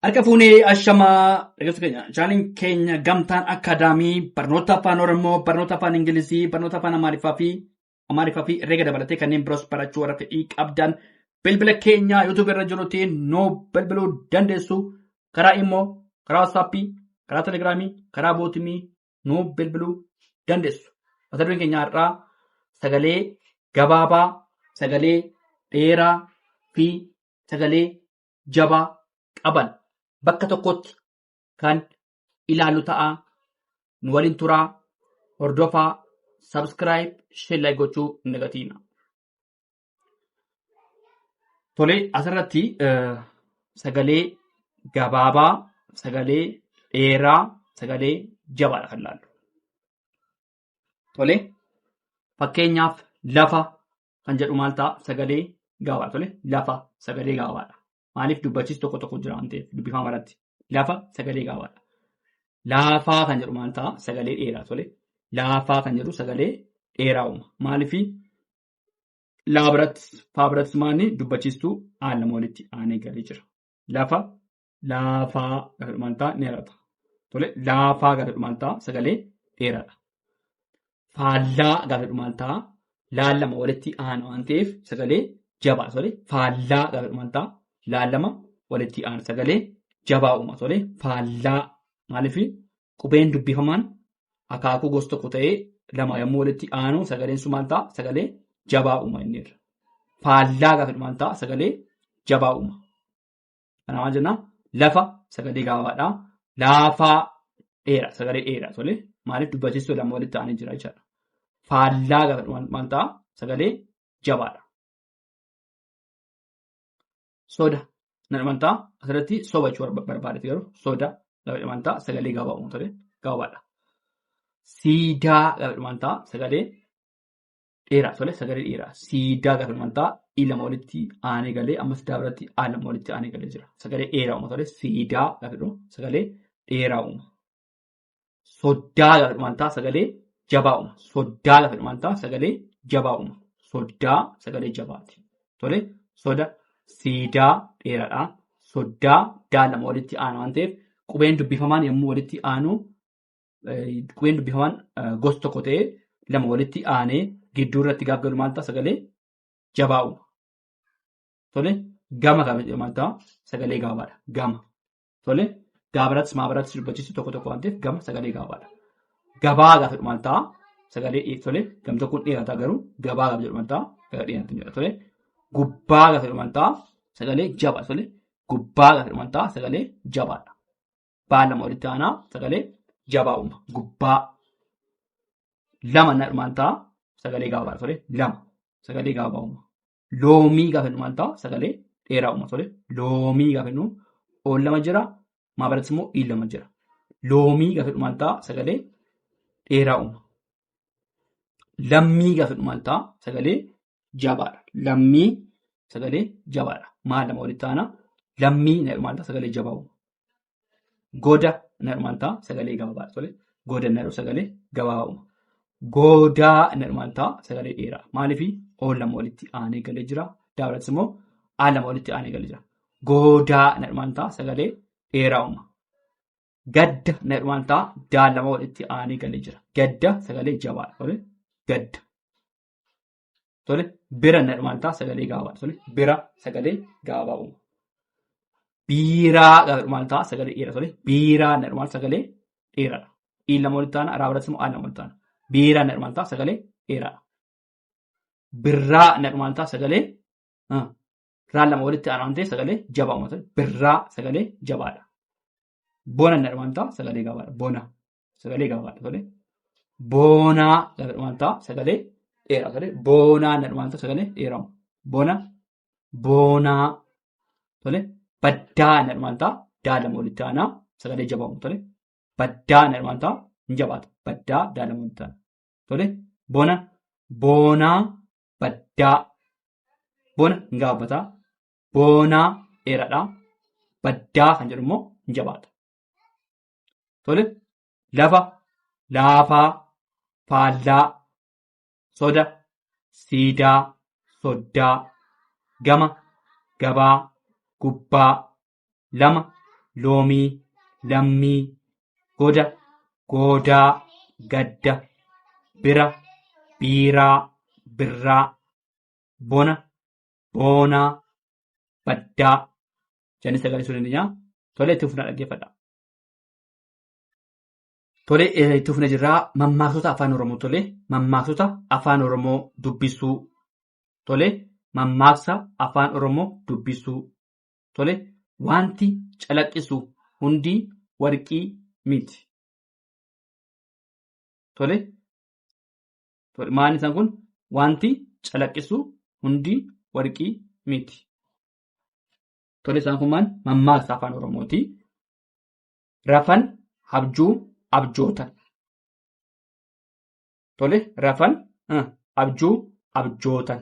Harka fuunee ashamaa dhaggeeffattoota keenya chaaniin keenya gamtaan akaadaamii barnoota afaan oromoo barnoota afaan ingilizii barnoota afaan amaariffaa fi herreega dabalatee kanneen biroos barachuu warra fedhii qabdan bilbila keenya yuutuub irra jirutiin nuu bilbiluu dandeessu karaa immoo karaa waatsaappii karaa telegiraamii karaa bootimii nuu bilbiluu dandeessu. Mata dureen keenya har'aa sagalee gabaabaa sagalee dheeraa fi sagalee jabaa qaban bakka tokkotti kan ilaalu ta'a. Nu waliin turaa, hordofaa, subscribe, share, like gochuu hin dagatina. Tole asirratti sagalee gabaabaa, sagalee dheeraa, sagalee jabaadha kan ilaallu. Tole fakkeenyaaf lafa kan jedhu maal ta'a? Sagalee gabaabaadha. Tole lafa sagalee gabaabaadha. Maaliif dubbachiis tokko jira waan ta'eef dubbifama irratti lafa sagalee gabaabaadha. Laafaa kan jedhu maal ta'a? Sagalee dheeraa. Tole laafaa kan jedhu sagalee dheeraa uuma. Maaliif laa biratti faa biratti maali dubbachiistuu aan lama walitti aanee galee jira. Lafa laafaa kan jedhu maal ta'a? Dheeraadha. Tole laafaa kan jedhu maal ta'a? Sagalee dheeraadha. Faallaa kan jedhu maal ta'a? Laan lama walitti aana waan ta'eef sagalee jabaa. Tole faallaa kan jedhu maal ta'a? Laan lama walitti aana sagalee jabaa uuma. Tole faallaa maaliif qubeen dubbifamaan akaakuu gosa tokko ta'ee lama yommuu walitti aanu sagaleen sun maal ta'a? Sagalee jabaa uuma inni irra. Faallaa gaafa maal ta'a? Sagalee jabaa uuma. Kana maal jennaa? Lafa sagalee gabaabaadhaa. Laafaa dheeraa sagalee dheeraa. Tole maaliif dubbachiistuu lama walitti aanee jira jechaadha. Faallaa gaafa maal ta'a? Sagalee jabaadha. Soda nan amantaa asirratti sobachuu barbaadetti garuu soda gaafa amantaa sagalee gabaa uumu ture gabaadha. Siidaa gaafa amantaa sagalee dheeraa tole sagalee dheeraa. Siidaa gaafa amantaa ilama walitti aanee galee ammas dabaratti lama walitti aanee galee jira. Sagalee dheeraa uuma tole siidaa gaafa sagalee dheeraa uuma. Soddaa gaafa amantaa sagalee jabaa uuma. Soddaa gaafa amantaa sagalee jabaa uuma. Soddaa sagalee jabaati. Tole soda. Siidaa dheeraadha. Soddaa daa lama walitti aanu waan ta'eef qubeen dubbifamaan yommuu walitti aanu qubeen dubbifamaan gosa tokko ta'ee lama walitti aanee gidduu irratti gaaf galu maal ta'a? Sagalee jabaa uuma. Tole gama gaafa jedhamu maal ta'a? Sagalee gabaabaadha. Gama. Tole gaabarattis maabarattis dubbachiisu tokko waan ta'eef gama sagalee gabaabaadha. Gabaa gaafa jedhamu maal ta'a? Sagalee tole gam tokkoon dheerataa garuu gabaa gaafa jedhamu maal ta'a? Sagalee dheerataa jedha. Tole gubbaa gaafa jedhamu maal ta'a? Sagalee jabaa. Tole gubbaa gaafa jedhamu maal ta'a? Sagalee jabaadha. Baa lama walitti aanaa sagalee jabaa uuma. Gubbaa. Lama na maal ta'a? Sagalee gabaabaadha. Tole lama sagalee gabaabaa uuma. Loomii gaafa jedhamu maal ta'a? Sagalee dheeraa uuma. Tole loomii gaafa jedhamu oon lama jira maabaratti immoo iin lama jira. Loomii gaafa jedhamu maal ta'a? Sagalee dheeraa uuma. Lammii gaafa jedhamu maal ta'a? Sagalee jabaadha. Lammii sagalee jabaadha. Maal lama walitti aanaa? Lammii na maal ta'a? Sagalee jabaa uuma. Goda na maal ta'a? Sagalee gabaabaadha. Tole goda na sagalee gabaabaa uuma. Godaa na maal ta'a? Sagalee dheeraa. Maaliif oon lama walitti aanee galee jira. Dabalattis immoo aan lama walitti aanee galee jira. Godaa na maal ta'a? Sagalee dheeraa uuma. Gadda na maal ta'a? Daa lama walitti aanee galee jira. Gadda sagalee jabaadha. Tole gadda. Tole bira na maal ta'a? Sagalee gabaabaadha. Tole bira sagalee gabaabaa uuma. Biiraa gaafa maal ta'a? Sagalee dheeraa. Tole biiraa na maal sagalee dheeraadha. Iin lama walitti aanaa raabaratti immoo aan lama walitti aanaa. Biiraa na maal ta'a? Sagalee dheeraadha. Birraa na maal ta'a? Sagalee raan lama walitti aanaa waan ta'eef sagalee jabaa uuma. Birraa sagalee jabaadha. Bona na maal ta'a? Sagalee gabaabaadha. Bona sagalee gabaabaadha. Tole boonaa gaafa maal ta'a? Sagalee dheeraa. Tole boonaa na maal ta'a? Sagalee dheeraa uuma. Bona boonaa. Tole baddaa na maal ta'a? Daa lama walitti aanaa sagalee jabaa uuma. Tole baddaa na maal ta'a? Hin jabaata. Baddaa daa lama walitti aanaa. Tole bona boonaa baddaa. Bona hin gaabbataa. Boonaa dheeraadhaa. Baddaa kan jedhu immoo hin jabaata. Tole lafa laafaa faallaa soda siidaa soddaa gama gabaa gubbaa lama loomii, lammii, goda, goodaa, gadda, bira, biiraa, birraa, bona, boonaa, baddaa. Jennee sagalee ibsuu dandeenya. Tole itti fufnaa dhaggeeffadha. Tole itti fufnee jirraa mammaaksota afaan Oromoo. Tole mammaaksota afaan Oromoo dubbisuu. Tole mammaaksa afaan Oromoo dubbisuu. Tole wanti calaqqisu hundi warqii miti. Tole maal isaan kun wanti calaqqisu hundi warqii miti. Tole isaan kun maal mammaaksa afaan Oromooti. Rafan abjuu abjootan. Tole rafan abjuu abjootan.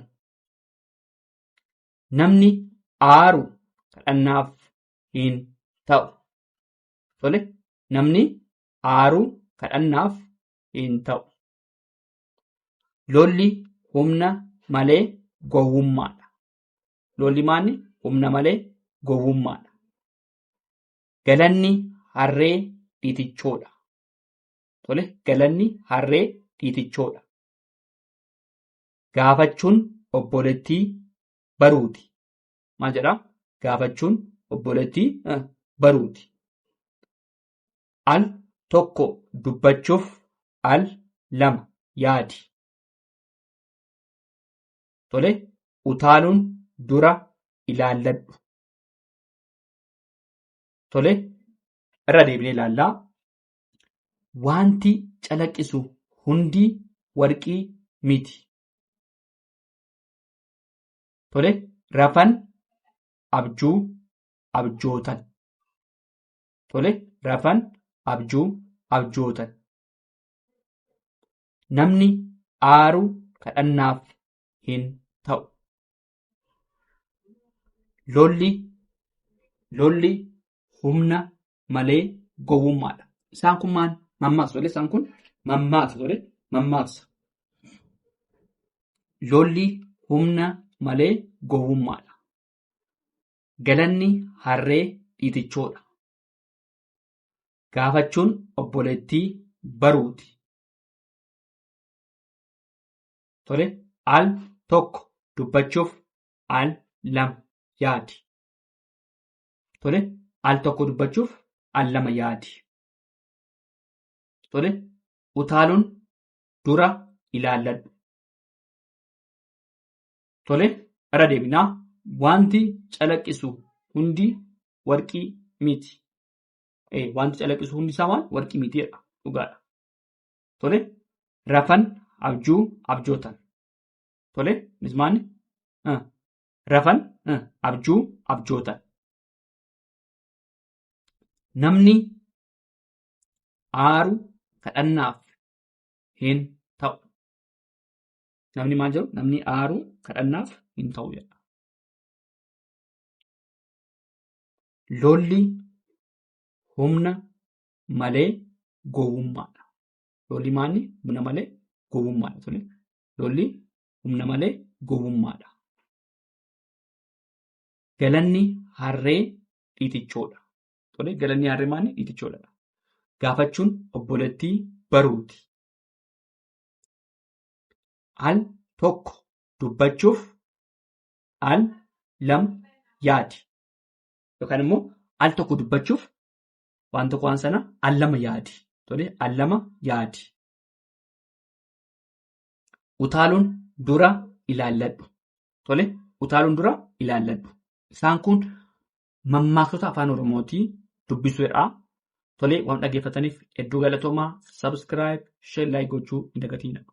Namni aaru kadhannaaf hin ta'u. Tole namni aaru kadhannaaf hin ta'u. Lolli humna malee gowwummaadha. Lolli maanni humna malee gowwummaadha. Galanni harree dhiitichoodha. Tole galanni harree dhiitichoodha. Gaafachuun obboleettii baruuti. Maal jedhaa? Gaafachuun obboleettii baruuti. Al tokko dubbachuuf al lama yaadi. Tole utaaluun dura ilaalladhu. Tole irra deebinee ilaallaa. Wanti calaqqisu hundi warqii miti. Tole rafan abjuu abjootan. Tole rafan abjuu abjootan. Namni aaru kadhannaaf hin ta'u. Lolli humna malee gowwummaadha. Isaan kun maal? Mammaaksa. Tole isaan kun mammaaksa. Tole mammaaksa. Lolli humna malee gowwummaadha. Galanni harree dhiitichoodha. Gaafachuun obboleettii baruuti. Tole al tokko dubbachuuf al lama yaadi. Tole al tokko dubbachuuf al lama yaadi. Tole utaaluun dura ilaalladhu. Tole irra deebinaa. Wanti calaqqisu hundi warqii miti. Wanti calaqqisu hundi isaa maal? Warqii miti jedha. Dhugaadha. Tole rafan abjuu abjootan. Tole mismaanni rafan abjuu abjootan. Namni aaru kadhannaaf hin ta'u. Namni maal jedhu? Namni aaru kadhannaaf hin ta'u jedha. Lolli humna malee gowwummaadha. Lolli maanni? Humna malee gowwummaadha. Tole lolli humna malee gowwummaadha. Galanni harree dhiitichoodha. Tole galanni harree maanni? Dhiitichoodha. Gaafachuun obboleettii baruuti. Al tokko dubbachuuf al lama yaadi. Yookaan immoo al tokko dubbachuuf waan tokko waan sana al lama yaadi. Tole al lama yaadi. Utaaluun dura ilaalladhu. Tole utaaluun dura ilaalladhu. Isaan kun mammaaksota afaan Oromootii dubbisuudha. Tole waan dhaggeeffataniif hedduu galatoomaa. Subscribe, share, like gochuu hin dagatinaa.